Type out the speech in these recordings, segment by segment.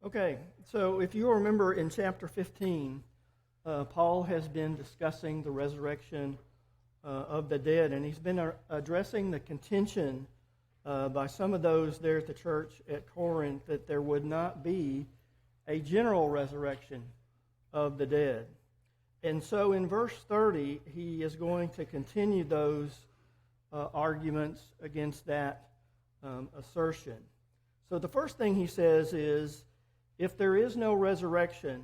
Okay, so if you remember in chapter 15, Paul has been discussing the resurrection of the dead, and he's been addressing the contention by some of those there at the church at Corinth that there would not be a general resurrection of the dead. And so in verse 30, he is going to continue those arguments against that assertion. So the first thing he says is, if there is no resurrection,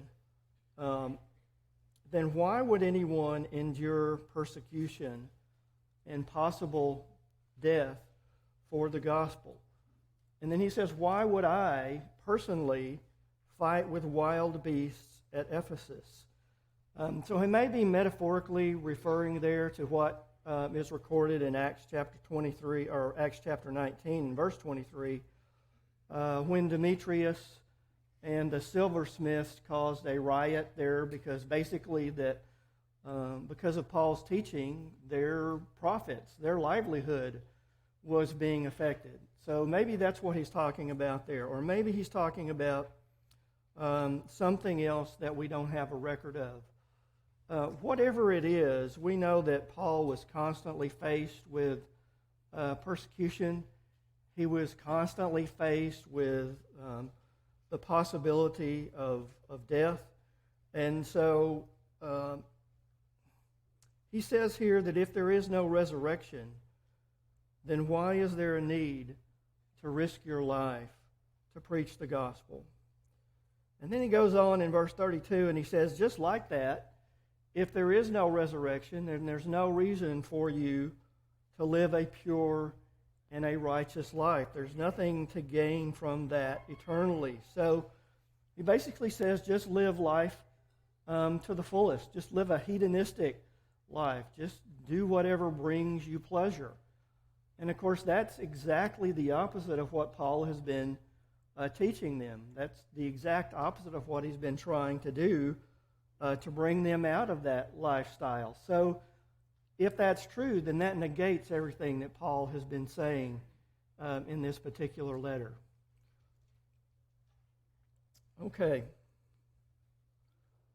then why would anyone endure persecution and possible death for the gospel? And then he says, why would I personally fight with wild beasts at Ephesus? So he may be metaphorically referring there to what is recorded in Acts chapter 23, or Acts chapter 19, verse 23, when Demetrius and the silversmiths caused a riot there because basically because of Paul's teaching, their profits, their livelihood was being affected. So maybe that's what he's talking about there. Or maybe he's talking about something else that we don't have a record of. Whatever it is, we know that Paul was constantly faced with persecution. He was constantly faced with the possibility of death. And so he says here that if there is no resurrection, then why is there a need to risk your life to preach the gospel? And then he goes on in verse 32 and he says, just like that, if there is no resurrection, then there's no reason for you to live a pure and a righteous life. There's nothing to gain from that eternally. So he basically says just live life to the fullest. Just live a hedonistic life. Just do whatever brings you pleasure. And of course, that's exactly the opposite of what Paul has been teaching them. That's the exact opposite of what he's been trying to do to bring them out of that lifestyle. So if that's true, then that negates everything that Paul has been saying in this particular letter. Okay.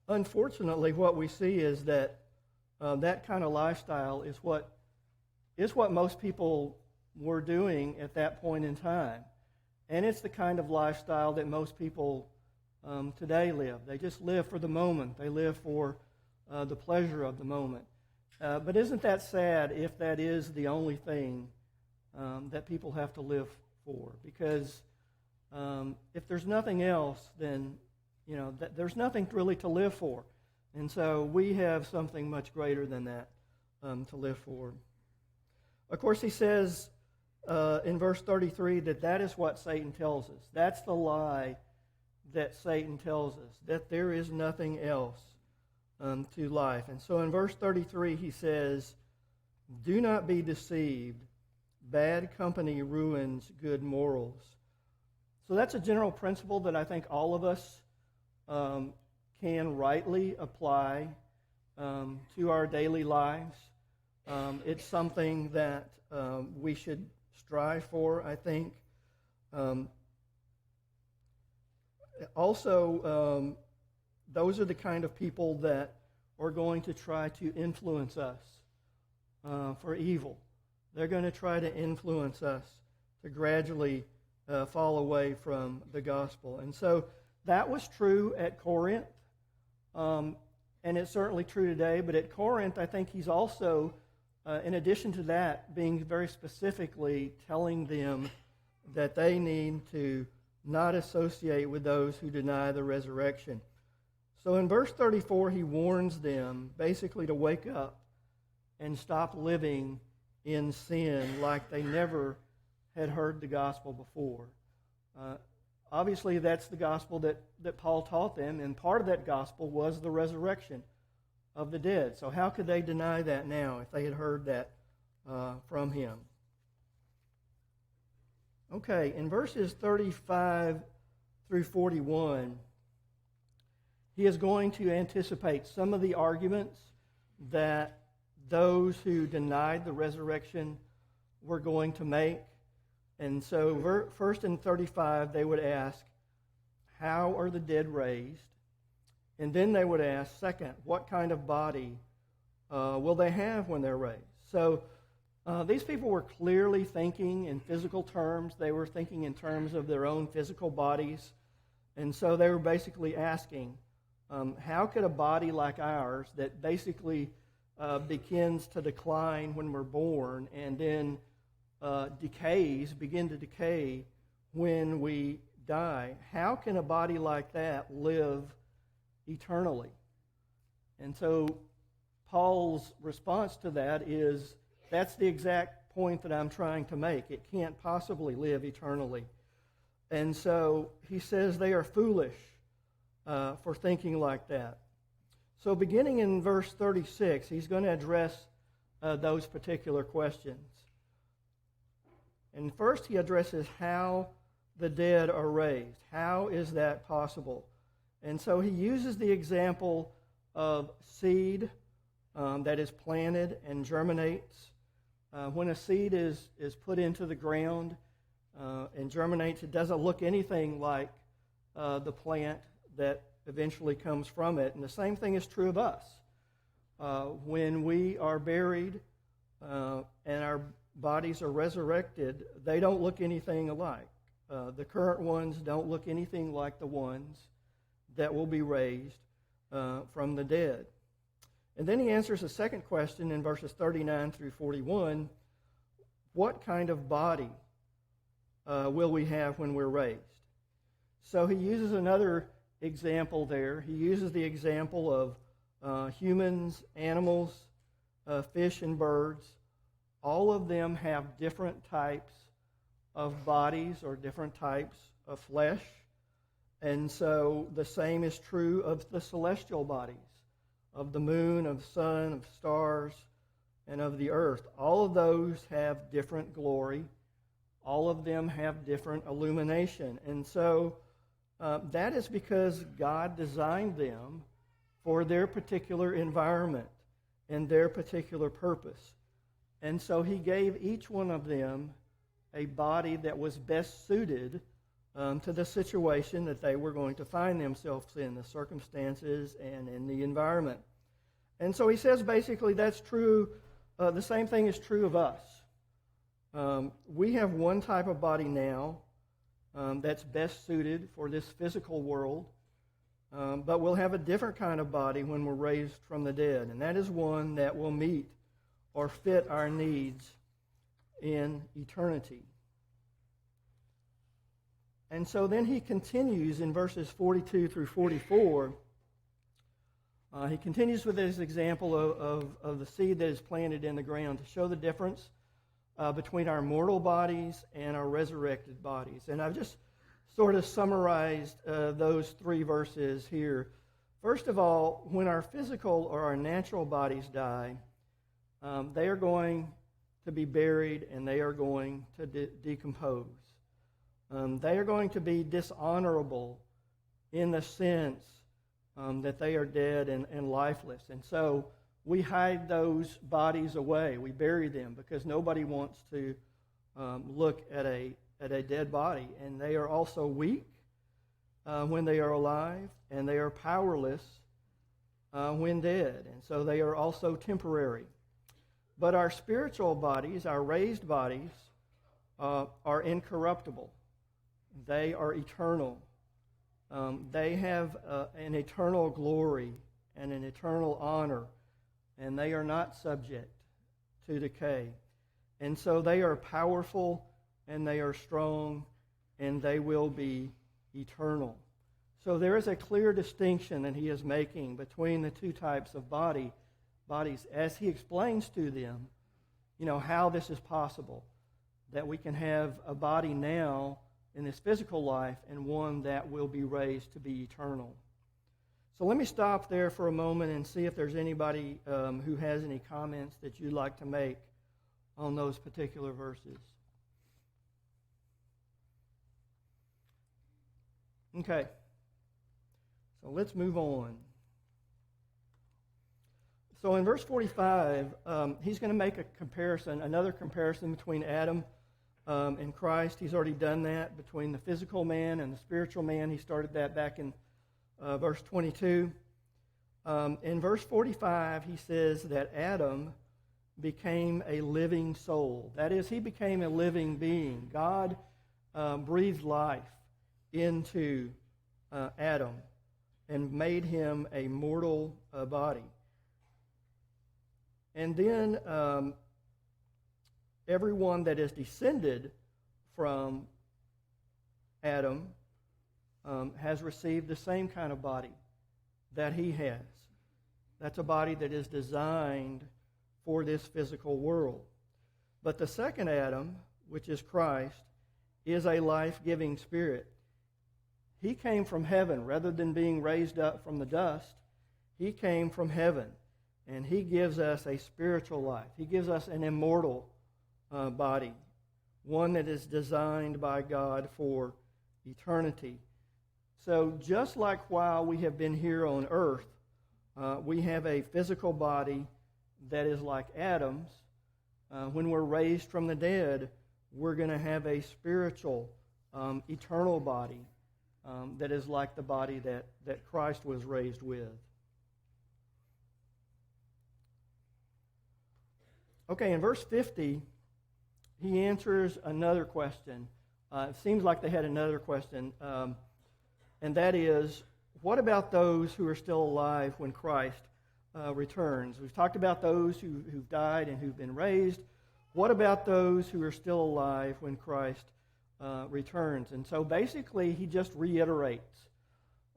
Unfortunately, what we see is that that kind of lifestyle is what most people were doing at that point in time. And it's the kind of lifestyle that most people today live. They just live for the moment. They live for the pleasure of the moment. But isn't that sad if that is the only thing that people have to live for? Because if there's nothing else, then there's nothing really to live for. And so we have something much greater than that to live for. Of course, he says in verse 33 that is what Satan tells us. That's the lie that Satan tells us, that there is nothing else to life. And so in verse 33 he says, do not be deceived. Bad company ruins good morals. So that's a general principle that I think all of us can rightly apply to our daily lives. It's something that we should strive for, I think. Also, those are the kind of people that are going to try to influence us for evil. They're going to try to influence us to gradually fall away from the gospel. And so that was true at Corinth, and it's certainly true today. But at Corinth, I think he's also, in addition to that, being very specifically telling them that they need to not associate with those who deny the resurrection. So in verse 34, he warns them basically to wake up and stop living in sin like they never had heard the gospel before. Obviously, that's the gospel that Paul taught them, and part of that gospel was the resurrection of the dead. So how could they deny that now if they had heard that from him? Okay, in verses 35 through 41, he is going to anticipate some of the arguments that those who denied the resurrection were going to make. And so first in 35, they would ask, how are the dead raised? And then they would ask, second, what kind of body will they have when they're raised? So these people were clearly thinking in physical terms. They were thinking in terms of their own physical bodies. And so they were basically asking, how could a body like ours that basically begins to decline when we're born and then begin to decay when we die, how can a body like that live eternally? And so Paul's response to that is, that's the exact point that I'm trying to make. It can't possibly live eternally. And so he says they are foolish for thinking like that. So beginning in verse 36, he's going to address those particular questions. And first he addresses how the dead are raised. How is that possible? And so he uses the example of seed that is planted and germinates. When a seed is put into the ground and germinates, it doesn't look anything like the plant that eventually comes from it. And the same thing is true of us. When we are buried and our bodies are resurrected, they don't look anything alike. The current ones don't look anything like the ones that will be raised from the dead. And then he answers a second question in verses 39 through 41. What kind of body will we have when we're raised? So he uses another example there. He uses the example of humans, animals, fish, and birds. All of them have different types of bodies or different types of flesh. And so the same is true of the celestial bodies, of the moon, of the sun, of stars, and of the earth. All of those have different glory. All of them have different illumination. And so that is because God designed them for their particular environment and their particular purpose. And so he gave each one of them a body that was best suited to the situation that they were going to find themselves in, the circumstances and in the environment. And so he says basically that's true, the same thing is true of us. We have one type of body now that's best suited for this physical world, but we'll have a different kind of body when we're raised from the dead, and that is one that will meet or fit our needs in eternity. And so then he continues in verses 42 through 44. He continues with his example of the seed that is planted in the ground to show the difference between our mortal bodies and our resurrected bodies. And I've just sort of summarized those three verses here. First of all, when our physical or our natural bodies die, they are going to be buried and they are going to decompose. They are going to be dishonorable in the sense that they are dead and lifeless. And so we hide those bodies away. We bury them because nobody wants to look at a dead body. And they are also weak when they are alive, and they are powerless when dead. And so they are also temporary. But our spiritual bodies, our raised bodies, are incorruptible. They are eternal. They have an eternal glory and an eternal honor, and they are not subject to decay. And so they are powerful, and they are strong, and they will be eternal. So there is a clear distinction that he is making between the two types of bodies as he explains to them, how this is possible, that we can have a body now in this physical life and one that will be raised to be eternal. So let me stop there for a moment and see if there's anybody who has any comments that you'd like to make on those particular verses. Okay, so let's move on. So in verse 45, he's going to make another comparison between Adam in Christ. He's already done that between the physical man and the spiritual man. He started that back in verse 22. In verse 45, he says that Adam became a living soul. That is, he became a living being. God breathed life into Adam and made him a mortal body. And then everyone that is descended from Adam has received the same kind of body that he has. That's a body that is designed for this physical world. But the second Adam, which is Christ, is a life-giving spirit. He came from heaven. Rather than being raised up from the dust, he came from heaven. And he gives us a spiritual life. He gives us an immortal body, one that is designed by God for eternity. So just like while we have been here on earth, we have a physical body that is like Adam's. When we're raised from the dead, we're going to have a spiritual, eternal body that is like the body that Christ was raised with. Okay, in verse 50, he answers another question. It seems like they had another question, and that is, what about those who are still alive when Christ returns? We've talked about those who've died and who've been raised. What about those who are still alive when Christ returns? And so basically, he just reiterates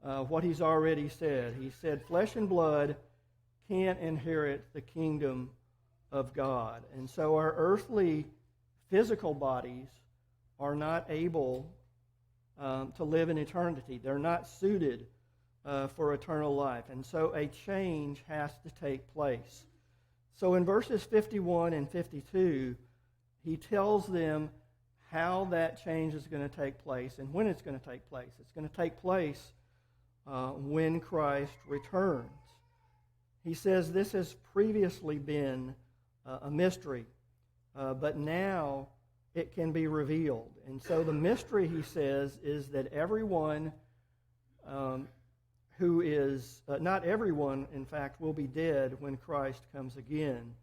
what he's already said. He said, flesh and blood can't inherit the kingdom of God. And so our earthly physical bodies are not able to live in eternity. They're not suited for eternal life. And so a change has to take place. So in verses 51 and 52, he tells them how that change is going to take place and when it's going to take place. It's going to take place when Christ returns. He says this has previously been a mystery, but now it can be revealed. And so the mystery, he says, is that everyone who is, not everyone, in fact, will be dead when Christ comes again.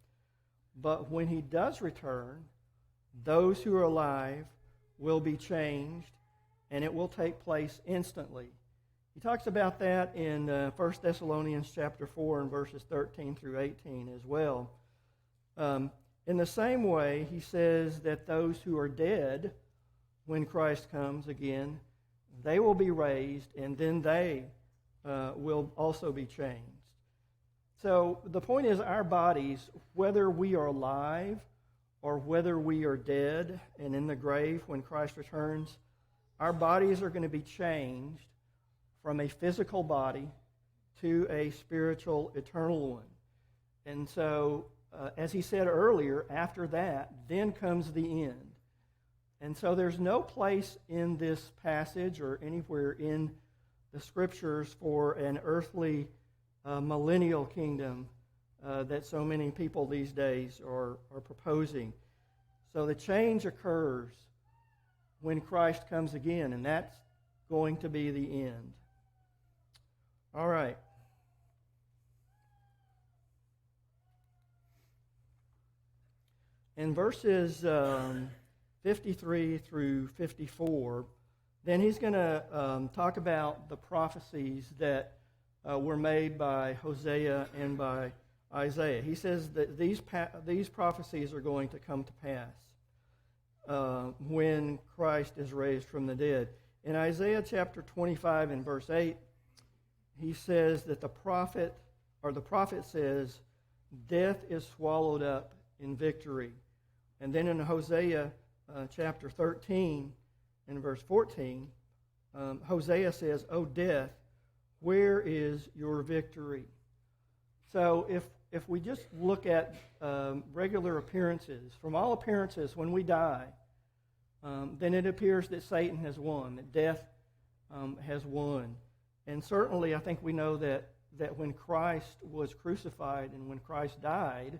But when he does return, those who are alive will be changed, and it will take place instantly. He talks about that in 1 Thessalonians chapter 4 and verses 13 through 18 as well. In the same way, he says that those who are dead when Christ comes again, they will be raised, and then they will also be changed. So the point is, our bodies, whether we are alive or whether we are dead and in the grave when Christ returns, our bodies are going to be changed from a physical body to a spiritual, eternal one. And so, as he said earlier, after that, then comes the end. And so there's no place in this passage or anywhere in the Scriptures for an earthly millennial kingdom that so many people these days are proposing. So the change occurs when Christ comes again, and that's going to be the end. All right. In verses 53 through 54, then he's going to talk about the prophecies that were made by Hosea and by Isaiah. He says that these prophecies are going to come to pass when Christ is raised from the dead. In Isaiah chapter 25 and verse 8, he says that the prophet says, death is swallowed up in victory. And then in Hosea chapter 13 and verse 14, Hosea says, O death, where is your victory? So if we just look at regular appearances, from all appearances, when we die, then it appears that Satan has won, that death has won. And certainly I think we know that when Christ was crucified and when Christ died,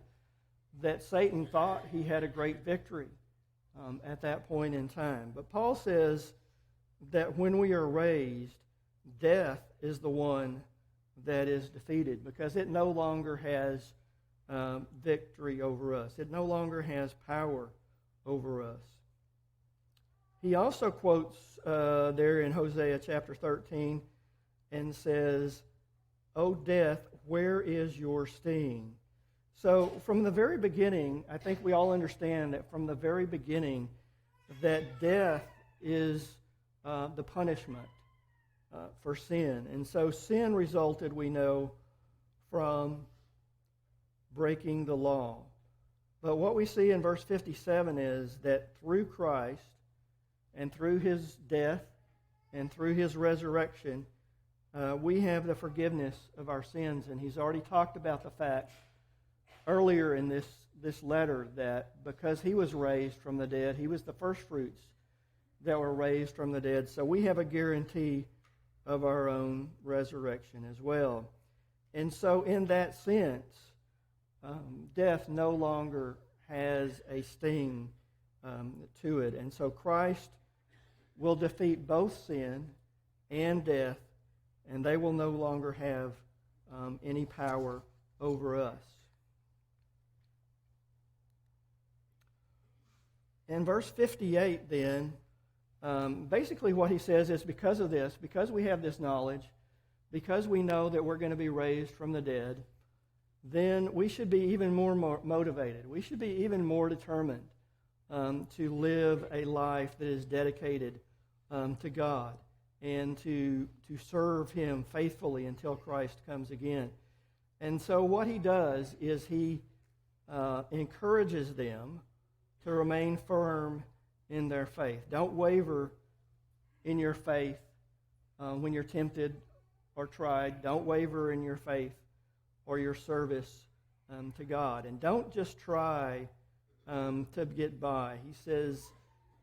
that Satan thought he had a great victory. at that point in time. But Paul says that when we are raised, death is the one that is defeated because it no longer has victory over us. It no longer has power over us. He also quotes there in Hosea chapter 13 and says, "O death, where is your sting?" So from the very beginning, I think we all understand that from the very beginning that death is the punishment for sin. And so sin resulted, we know, from breaking the law. But what we see in verse 57 is that through Christ and through his death and through his resurrection, we have the forgiveness of our sins. And he's already talked about the fact earlier in this letter that because he was raised from the dead, he was the first fruits that were raised from the dead. So we have a guarantee of our own resurrection as well. And so in that sense, death no longer has a sting to it. And so Christ will defeat both sin and death, and they will no longer have any power over us. In verse 58 then, basically what he says is because of this, because we have this knowledge, because we know that we're going to be raised from the dead, then we should be even more motivated. We should be even more determined to live a life that is dedicated to God and to serve him faithfully until Christ comes again. And so what he does is he encourages them to remain firm in their faith. Don't waver in your faith when you're tempted or tried. Don't waver in your faith or your service to God. And don't just try to get by. He says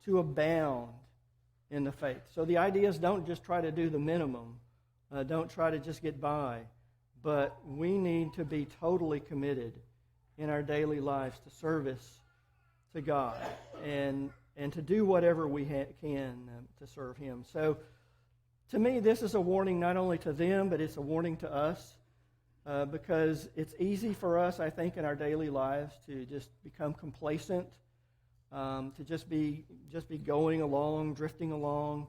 to abound in the faith. So the idea is don't just try to do the minimum. Don't try to just get by. But we need to be totally committed in our daily lives to service to God and to do whatever we can to serve him. So to me, this is a warning not only to them, but it's a warning to us because it's easy for us, I think, in our daily lives to just become complacent, to just be going along, drifting along,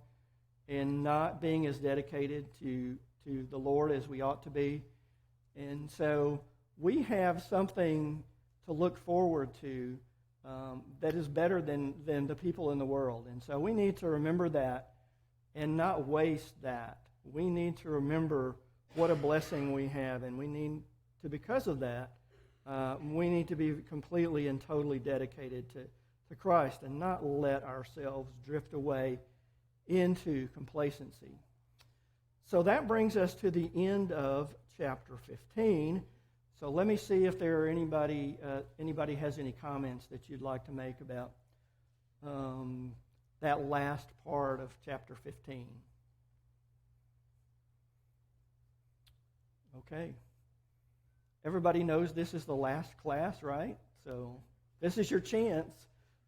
and not being as dedicated to the Lord as we ought to be. And so we have something to look forward to that is better than the people in the world. And so we need to remember that and not waste that. We need to remember what a blessing we have, and we need to, because of that, we need to be completely and totally dedicated to Christ and not let ourselves drift away into complacency. So that brings us to the end of chapter 15. So let me see if there are anybody has any comments that you'd like to make about that last part of chapter 15. Okay. Everybody knows this is the last class, right? So this is your chance.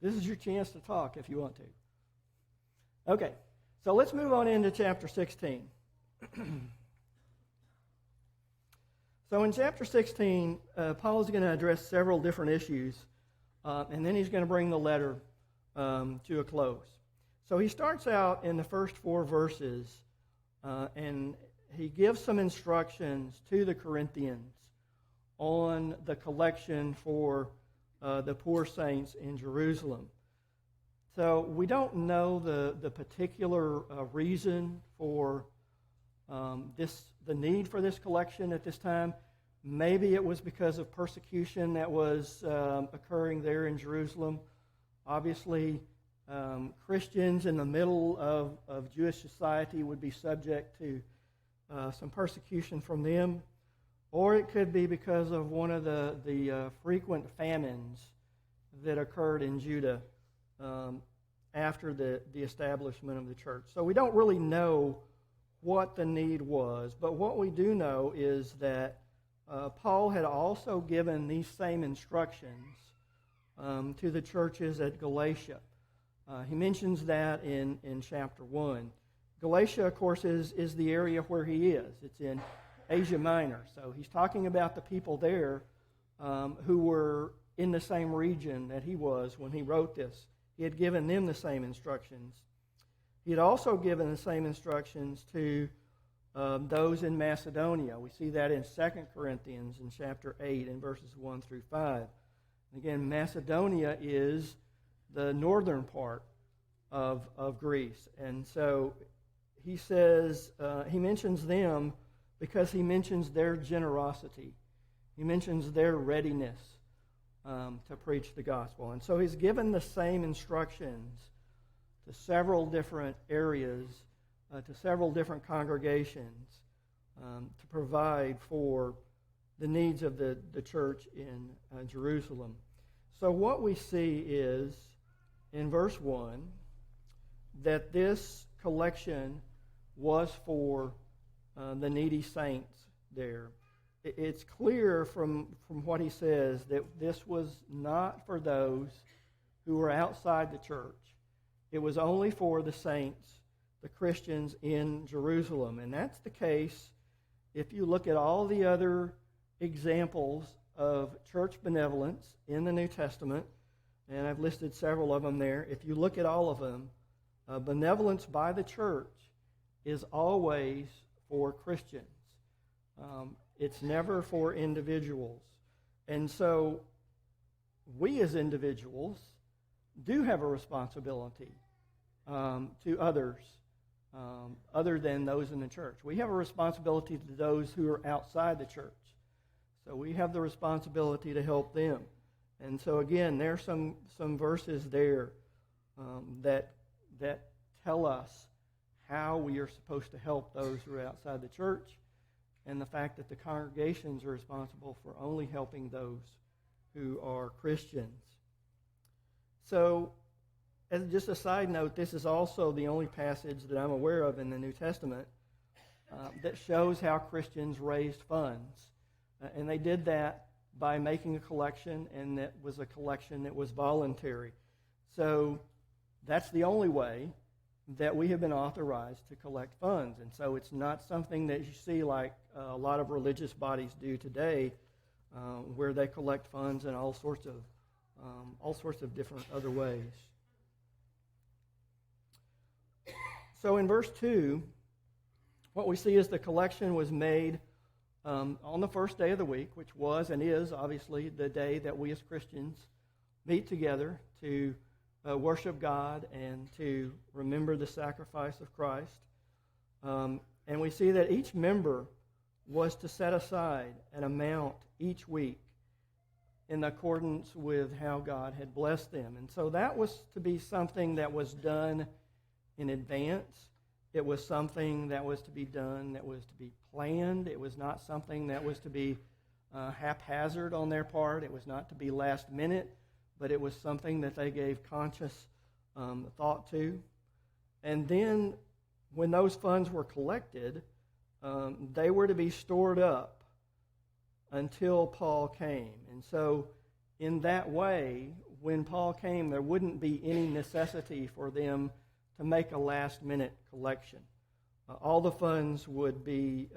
This is your chance to talk if you want to. Okay. So let's move on into chapter 16. So in chapter 16, Paul is going to address several different issues, and then he's going to bring the letter to a close. So he starts out in the first 4 verses, and he gives some instructions to the Corinthians on the collection for the poor saints in Jerusalem. So we don't know the particular reason for the need for this collection at this time. Maybe it was because of persecution that was occurring there in Jerusalem. Obviously, Christians in the middle of Jewish society would be subject to some persecution from them. Or it could be because of one of the frequent famines that occurred in Judah after the establishment of the church. So we don't really know what the need was, but what we do know is that Paul had also given these same instructions to the churches at Galatia. He mentions that in chapter 1. Galatia, of course, is the area where he is. It's in Asia Minor. So he's talking about the people there who were in the same region that he was when he wrote this. He had given them the same instructions. He had also given the same instructions to those in Macedonia. We see that in 2 Corinthians in chapter 8 in verses 1 through 5. And again, Macedonia is the northern part of Greece. And so he says, he mentions them because he mentions their generosity. He mentions their readiness to preach the gospel. And so he's given the same instructions to several different areas, to several different congregations, to provide for the needs of the church in Jerusalem. So what we see is, in verse 1, that this collection was for the needy saints there. It's clear from what he says that this was not for those who were outside the church. It was only for the saints, the Christians in Jerusalem. And that's the case if you look at all the other examples of church benevolence in the New Testament, and I've listed several of them there. If you look at all of them, benevolence by the church is always for Christians. It's never for individuals. And so we as individuals do have a responsibility to others other than those in the church. We have a responsibility to those who are outside the church. So we have the responsibility to help them. And so again, there are some verses there that tell us how we are supposed to help those who are outside the church, and the fact that the congregations are responsible for only helping those who are Christians. So, as just a side note, this is also the only passage that I'm aware of in the New Testament that shows how Christians raised funds. And they did that by making a collection, and that was a collection that was voluntary. So, that's the only way that we have been authorized to collect funds. And so it's not something that you see like a lot of religious bodies do today, where they collect funds in all sorts of different other ways. So in verse 2, what we see is the collection was made on the first day of the week, which was and is obviously the day that we as Christians meet together to worship God and to remember the sacrifice of Christ. And we see that each member was to set aside an amount each week in accordance with how God had blessed them. And so that was to be something that was done in advance. It was something that was to be done, that was to be planned. It was not something that was to be haphazard on their part. It was not to be last minute, but it was something that they gave conscious thought to. And then when those funds were collected, they were to be stored up until Paul came. And so in that way, when Paul came, there wouldn't be any necessity for them to make a last-minute collection. All the funds would be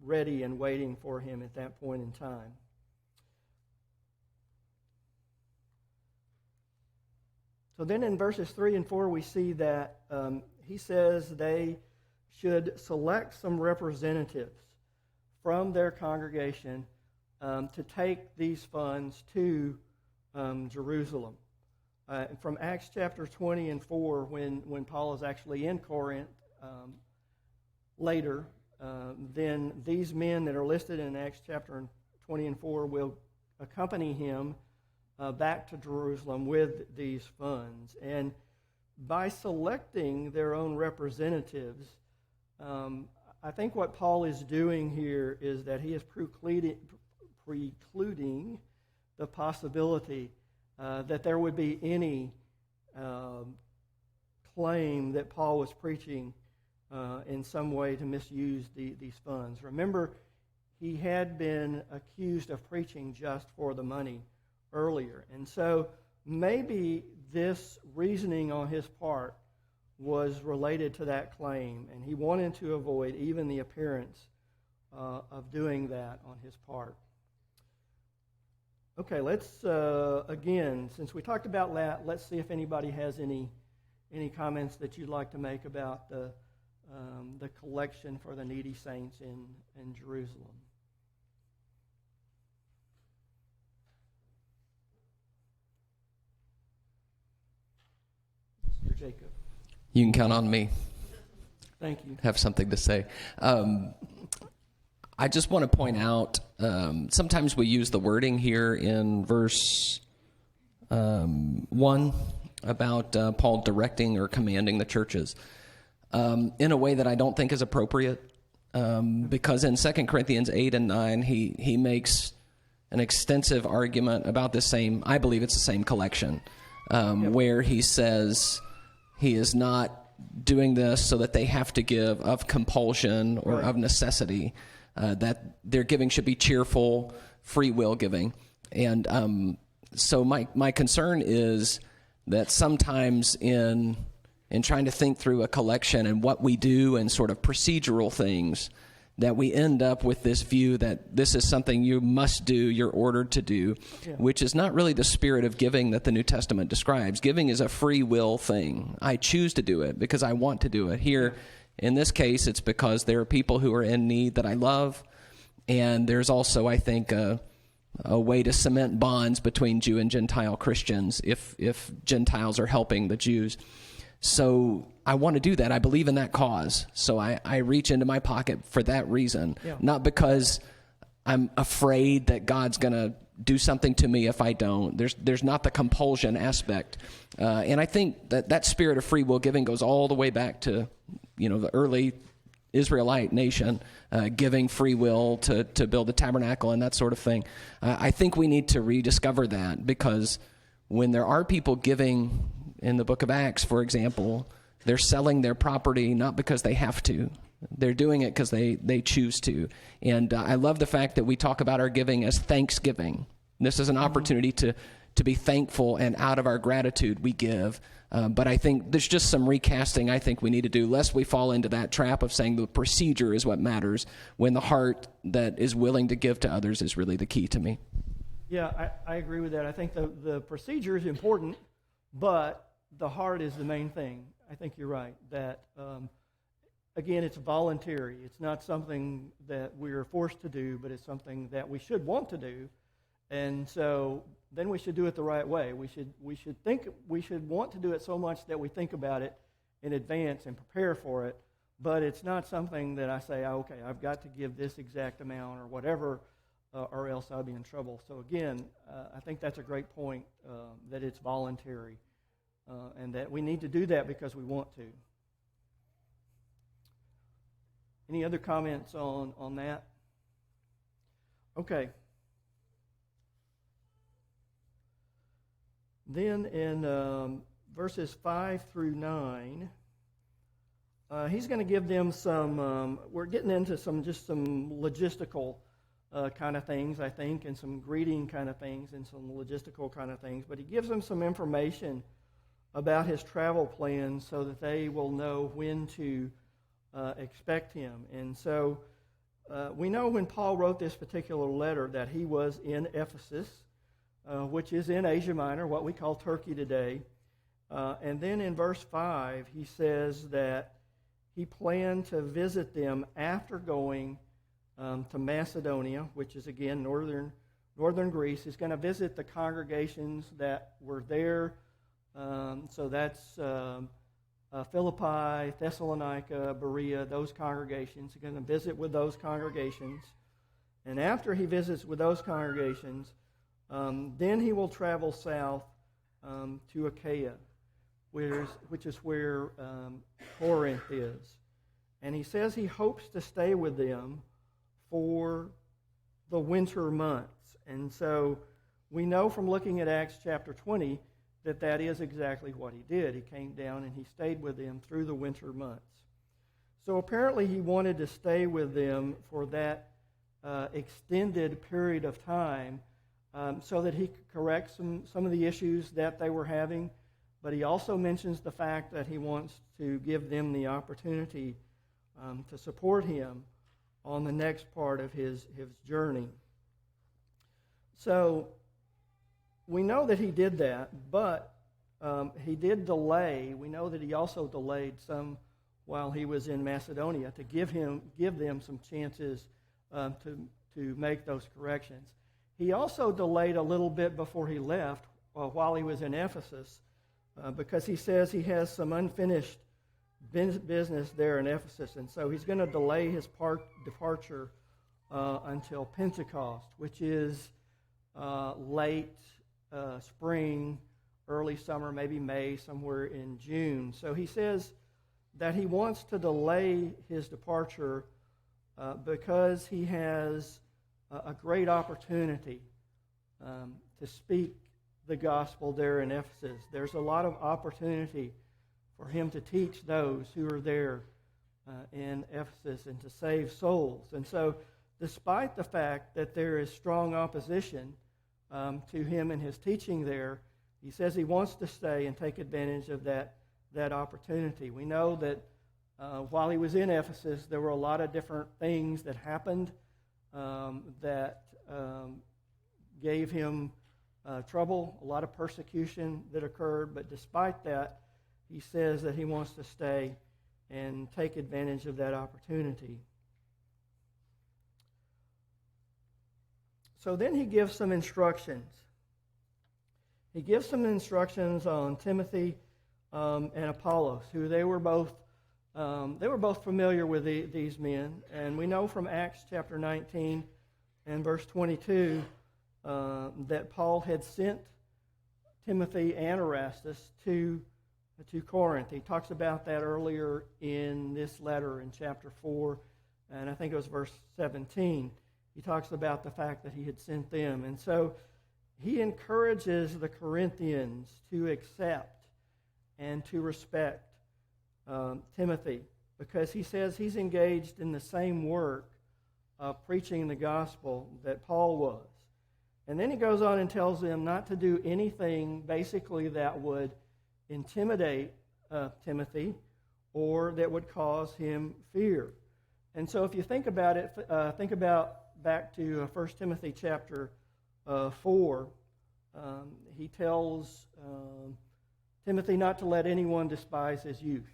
ready and waiting for him at that point in time. So then in verses 3 and 4, we see that he says they should select some representatives from their congregation to take these funds to Jerusalem. From Acts chapter 20 and 4, when Paul is actually in Corinth later, then these men that are listed in Acts chapter 20 and 4 will accompany him back to Jerusalem with these funds. And by selecting their own representatives, I think what Paul is doing here is that he is precluding the possibility that there would be any claim that Paul was preaching in some way to misuse these funds. Remember, he had been accused of preaching just for the money earlier. And so maybe this reasoning on his part was related to that claim, and he wanted to avoid even the appearance of doing that on his part. Okay, let's, again, since we talked about that, let's see if anybody has any comments that you'd like to make about the collection for the needy saints in Jerusalem. Mr. Jacob. You can count on me. Thank you. Have something to say. I just want to point out, sometimes we use the wording here in verse 1 about Paul directing or commanding the churches in a way that I don't think is appropriate, because in 2 Corinthians 8 and 9, he makes an extensive argument about the same, I believe it's the same collection, where he says he is not doing this so that they have to give of compulsion or of necessity, that their giving should be cheerful, free will giving. And so my concern is that sometimes in trying to think through a collection and what we do and sort of procedural things, that we end up with this view that this is something you must do, you're ordered to do, which is not really the spirit of giving that the New Testament describes. Giving is a free will thing. I choose to do it because I want to do it. Here, in this case, it's because there are people who are in need that I love, and there's also, I think, a way to cement bonds between Jew and Gentile Christians if Gentiles are helping the Jews. So I want to do that. I believe in that cause. So I reach into my pocket for that reason, not because I'm afraid that God's going to do something to me if I don't. There's not the compulsion aspect. And I think that spirit of free will giving goes all the way back to, the early Israelite nation, giving free will to build the tabernacle and that sort of thing. I think we need to rediscover that, because when there are people giving in the book of Acts, for example, they're selling their property not because they have to. They're doing it because they choose to. And I love the fact that we talk about our giving as thanksgiving. This is an opportunity to be thankful, and out of our gratitude we give. But I think there's just some recasting I think we need to do, lest we fall into that trap of saying the procedure is what matters, when the heart that is willing to give to others is really the key to me. Yeah, I agree with that. I think the procedure is important, but the heart is the main thing. I think you're right, that, again, it's voluntary. It's not something that we're forced to do, but it's something that we should want to do. And so then we should do it the right way. We should want to do it so much that we think about it in advance and prepare for it, but it's not something that I say, okay, I've got to give this exact amount or whatever, or else I'll be in trouble. So again, I think that's a great point, that it's voluntary. And that we need to do that because we want to. Any other comments on that? Okay. Then in verses 5 through 9, he's going to give them some, we're getting into some logistical kind of things, I think, and some greeting kind of things and some logistical kind of things. But he gives them some information about his travel plans so that they will know when to expect him. And so we know when Paul wrote this particular letter that he was in Ephesus, which is in Asia Minor, what we call Turkey today. And then in verse 5, he says that he planned to visit them after going to Macedonia, which is, again, northern Greece. He's going to visit the congregations that were there. So that's Philippi, Thessalonica, Berea, those congregations. He's going to visit with those congregations. And after he visits with those congregations, then he will travel south to Achaia, which is where Corinth is. And he says he hopes to stay with them for the winter months. And so we know from looking at Acts chapter 20 that is exactly what he did. He came down and he stayed with them through the winter months. So apparently he wanted to stay with them for that extended period of time so that he could correct some of the issues that they were having. but he also mentions the fact that he wants to give them the opportunity to support him on the next part of his journey. So we know that he did that, but he did delay. We know that he also delayed some while he was in Macedonia to give them some chances to make those corrections. He also delayed a little bit before he left while he was in Ephesus because he says he has some unfinished business there in Ephesus, and so he's going to delay his departure until Pentecost, which is late spring, early summer, maybe May, somewhere in June. So he says that he wants to delay his departure because he has a great opportunity to speak the gospel there in Ephesus. There's a lot of opportunity for him to teach those who are there in Ephesus and to save souls. And so despite the fact that there is strong opposition to him and his teaching there, he says he wants to stay and take advantage of that opportunity. We know that while he was in Ephesus, there were a lot of different things that happened that gave him trouble, a lot of persecution that occurred. But despite that, he says that he wants to stay and take advantage of that opportunity. So then he gives some instructions. He gives some instructions on Timothy and Apollos, who they were both familiar with these men. And we know from Acts chapter 19 and verse 22 that Paul had sent Timothy and Erastus to Corinth. He talks about that earlier in this letter in chapter 4, and I think it was verse 17. He talks about the fact that he had sent them. And so he encourages the Corinthians to accept and to respect Timothy, because he says he's engaged in the same work of preaching the gospel that Paul was. And then he goes on and tells them not to do anything basically that would intimidate Timothy or that would cause him fear. And so if you think about it, think about back to 1 Timothy chapter 4. He tells Timothy not to let anyone despise his youth.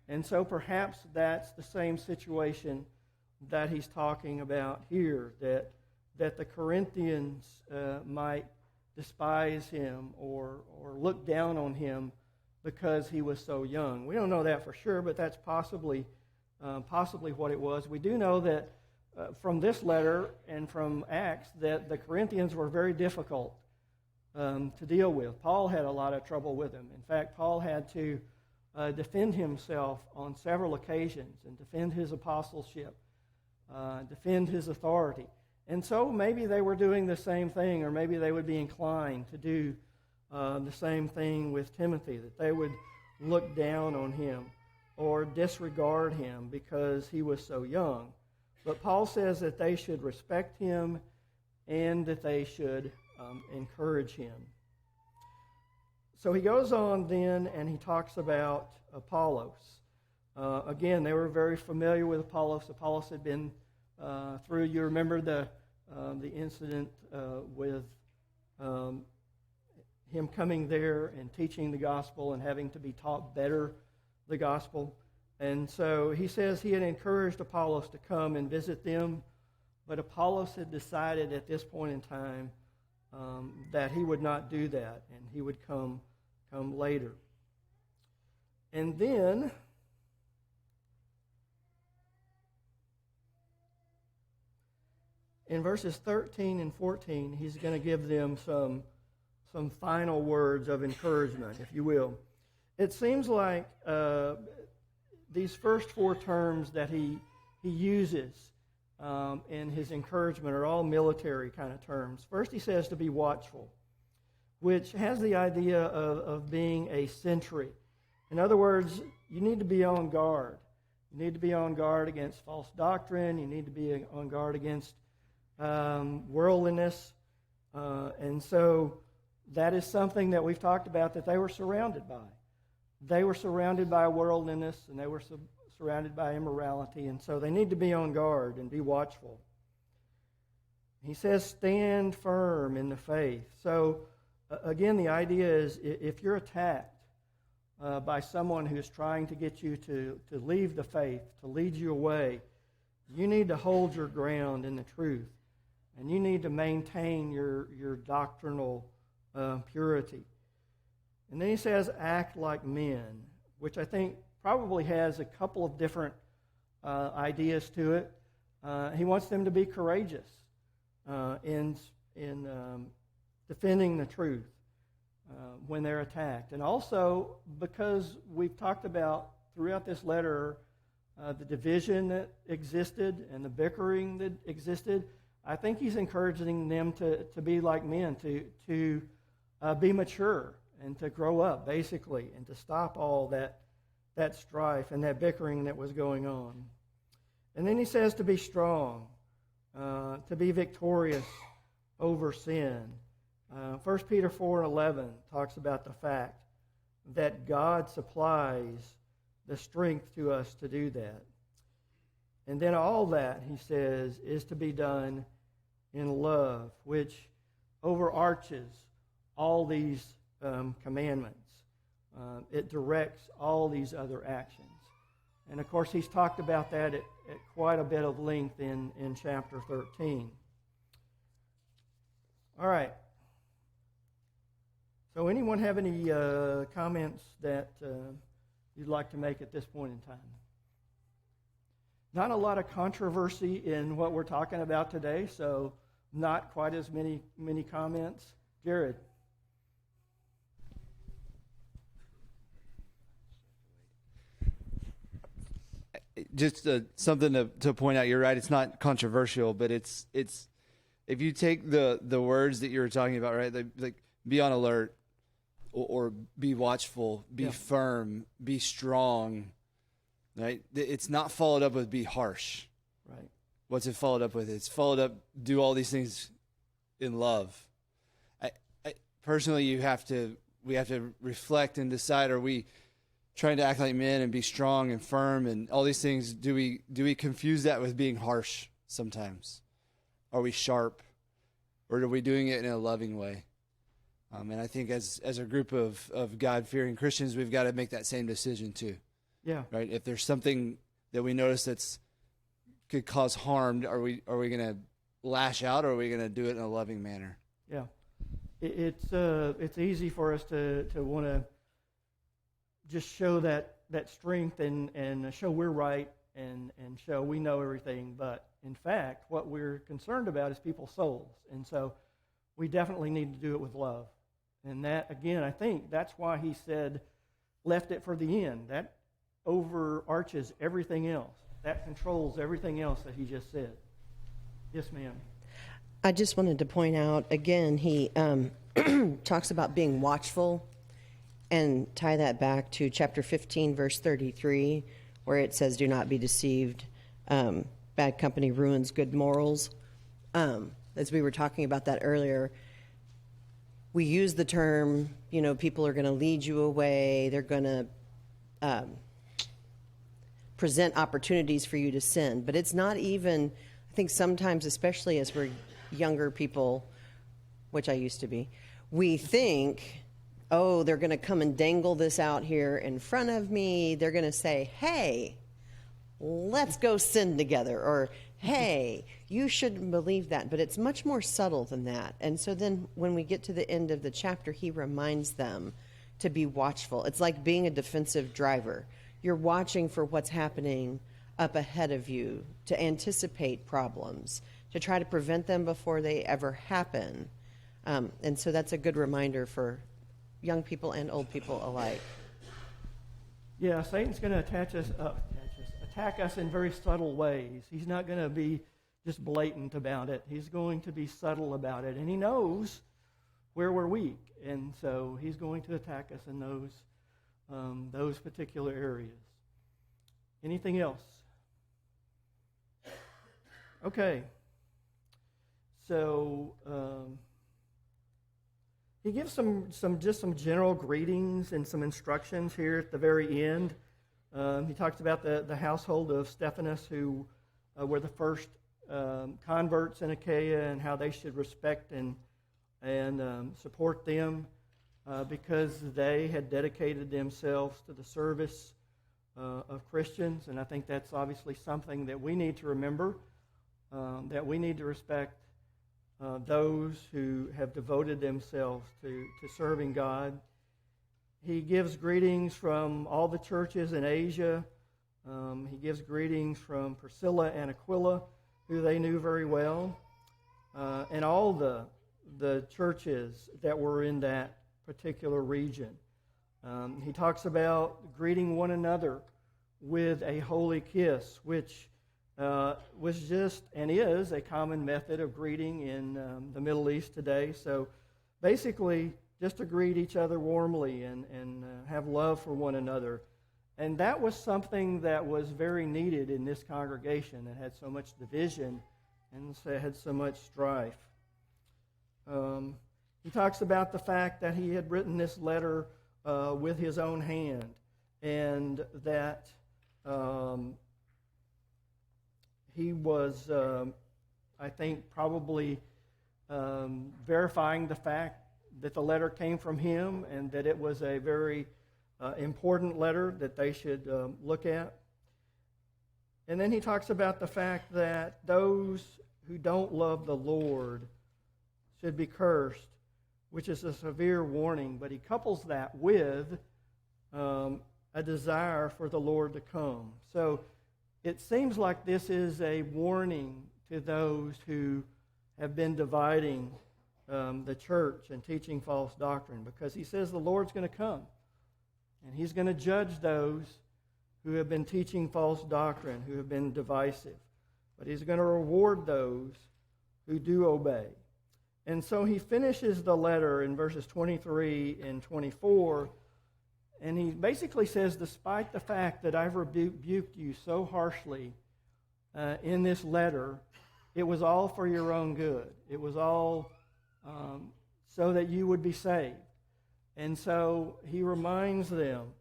And so perhaps that's the same situation that he's talking about here, that the Corinthians might despise him or look down on him because he was so young. We don't know that for sure, but that's possibly what it was. We do know that from this letter and from Acts that the Corinthians were very difficult to deal with. Paul had a lot of trouble with them. In fact, Paul had to defend himself on several occasions and defend his apostleship, defend his authority. And so maybe they were doing the same thing, or maybe they would be inclined to do the same thing with Timothy, that they would look down on him or disregard him because he was so young. But Paul says that they should respect him and that they should encourage him. So he goes on then and he talks about Apollos. Again, they were very familiar with Apollos. Apollos had been through, you remember the incident with him coming there and teaching the gospel and having to be taught better the gospel. And so he says he had encouraged Apollos to come and visit them, but Apollos had decided at this point in time that he would not do that, and he would come later. And then in verses 13 and 14, he's going to give them some final words of encouragement, if you will. It seems like these first four terms that he uses in his encouragement are all military kind of terms. First, he says to be watchful, which has the idea of being a sentry. In other words, you need to be on guard. You need to be on guard against false doctrine. You need to be on guard against worldliness. And so that is something that we've talked about that they were surrounded by. They were surrounded by worldliness, and they were surrounded by immorality, and so they need to be on guard and be watchful. He says, stand firm in the faith. So, again, the idea is if you're attacked by someone who's trying to get you to leave the faith, to lead you away, you need to hold your ground in the truth, and you need to maintain your doctrinal purity. And then he says, act like men, which I think probably has a couple of different ideas to it. He wants them to be courageous in defending the truth when they're attacked. And also, because we've talked about throughout this letter the division that existed and the bickering that existed, I think he's encouraging them to be like men, to be mature and to grow up, basically, and to stop all that strife and that bickering that was going on. And then he says to be strong, to be victorious over sin. 1 Peter 4:11 talks about the fact that God supplies the strength to us to do that. And then all that, he says, is to be done in love, which overarches all these commandments. It directs all these other actions. And of course, he's talked about that at quite a bit of length in chapter 13. All right. So anyone have any comments that you'd like to make at this point in time? Not a lot of controversy in what we're talking about today, so not quite as many comments. Jared. Just something to point out. You're right. It's not controversial, but it's if you take the words that you were talking about, right? Like be on alert, or be watchful, be firm, be strong. Right? It's not followed up with be harsh. Right. What's it followed up with? It's followed up do all these things in love. I personally, we have to reflect and decide: are we trying to act like men and be strong and firm and all these things? Do we confuse that with being harsh sometimes? Are we sharp, or are we doing it in a loving way? And I think as a group of God-fearing Christians, we've got to make that same decision too. Yeah. Right. If there's something that we notice could cause harm, are we going to lash out, or are we going to do it in a loving manner? Yeah. It's easy for us to want to just show that strength and show we're right and show we know everything. But in fact, what we're concerned about is people's souls. And so we definitely need to do it with love. And that, again, I think that's why he said, left it for the end. That overarches everything else. That controls everything else that he just said. Yes, ma'am. I just wanted to point out, again, he talks about being watchful, and tie that back to chapter 15, verse 33, where it says, do not be deceived. Bad company ruins good morals. As we were talking about that earlier, we use the term, people are going to lead you away. They're going to present opportunities for you to sin. But it's not even, I think sometimes, especially as we're younger people, which I used to be, we think, oh, they're going to come and dangle this out here in front of me. They're going to say, hey, let's go sin together. Or, hey, you shouldn't believe that. But it's much more subtle than that. And so then when we get to the end of the chapter, he reminds them to be watchful. It's like being a defensive driver. You're watching for what's happening up ahead of you, to anticipate problems, to try to prevent them before they ever happen. And so that's a good reminder for young people and old people alike. Yeah, Satan's going to attack us in very subtle ways. He's not going to be just blatant about it. He's going to be subtle about it, and he knows where we're weak, and so he's going to attack us in those particular areas. Anything else? Okay. So he gives some general greetings and some instructions here at the very end. He talks about the household of Stephanas, who were the first converts in Achaia, and how they should respect and support them because they had dedicated themselves to the service of Christians. And I think that's obviously something that we need to remember, that we need to respect those who have devoted themselves to serving God. He gives greetings from all the churches in Asia. He gives greetings from Priscilla and Aquila, who they knew very well, and all the churches that were in that particular region. He talks about greeting one another with a holy kiss, which was just and is a common method of greeting in the Middle East today. So basically, just to greet each other warmly and have love for one another. And that was something that was very needed in this congregation that had so much division and had so much strife. He talks about the fact that he had written this letter with his own hand, and that he was, I think, probably verifying the fact that the letter came from him and that it was a very important letter that they should look at. And then he talks about the fact that those who don't love the Lord should be cursed, which is a severe warning, but he couples that with a desire for the Lord to come. So it seems like this is a warning to those who have been dividing the church and teaching false doctrine, because he says the Lord's going to come, and he's going to judge those who have been teaching false doctrine, who have been divisive. But he's going to reward those who do obey. And so he finishes the letter in verses 23 and 24, and he basically says, despite the fact that I've rebuked you so harshly in this letter, it was all for your own good. It was all so that you would be saved. And so he reminds them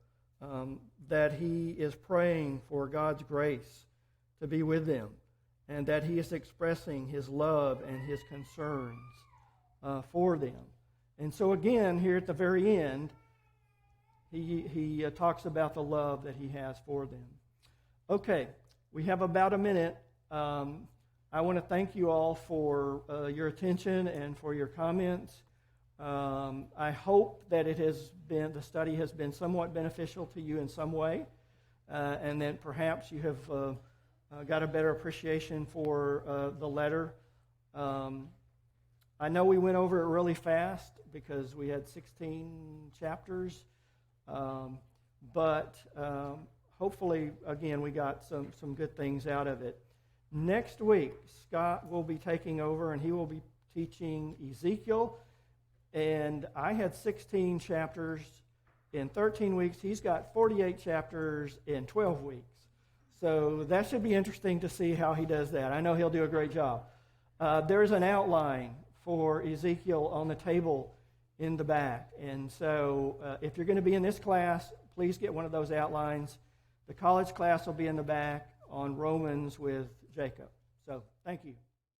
that he is praying for God's grace to be with them, and that he is expressing his love and his concerns for them. And so again, here at the very end, he talks about the love that he has for them. Okay, we have about a minute. I want to thank you all for your attention and for your comments. I hope that the study has been somewhat beneficial to you in some way, and that perhaps you have got a better appreciation for the letter. I know we went over it really fast because we had 16 chapters, but hopefully, again, we got some good things out of it. Next week, Scott will be taking over, and he will be teaching Ezekiel. And I had 16 chapters in 13 weeks. He's got 48 chapters in 12 weeks. So that should be interesting to see how he does that. I know he'll do a great job. There's an outline for Ezekiel on the table in the back. And so if you're going to be in this class, please get one of those outlines. The college class will be in the back on Romans with Jacob. So thank you.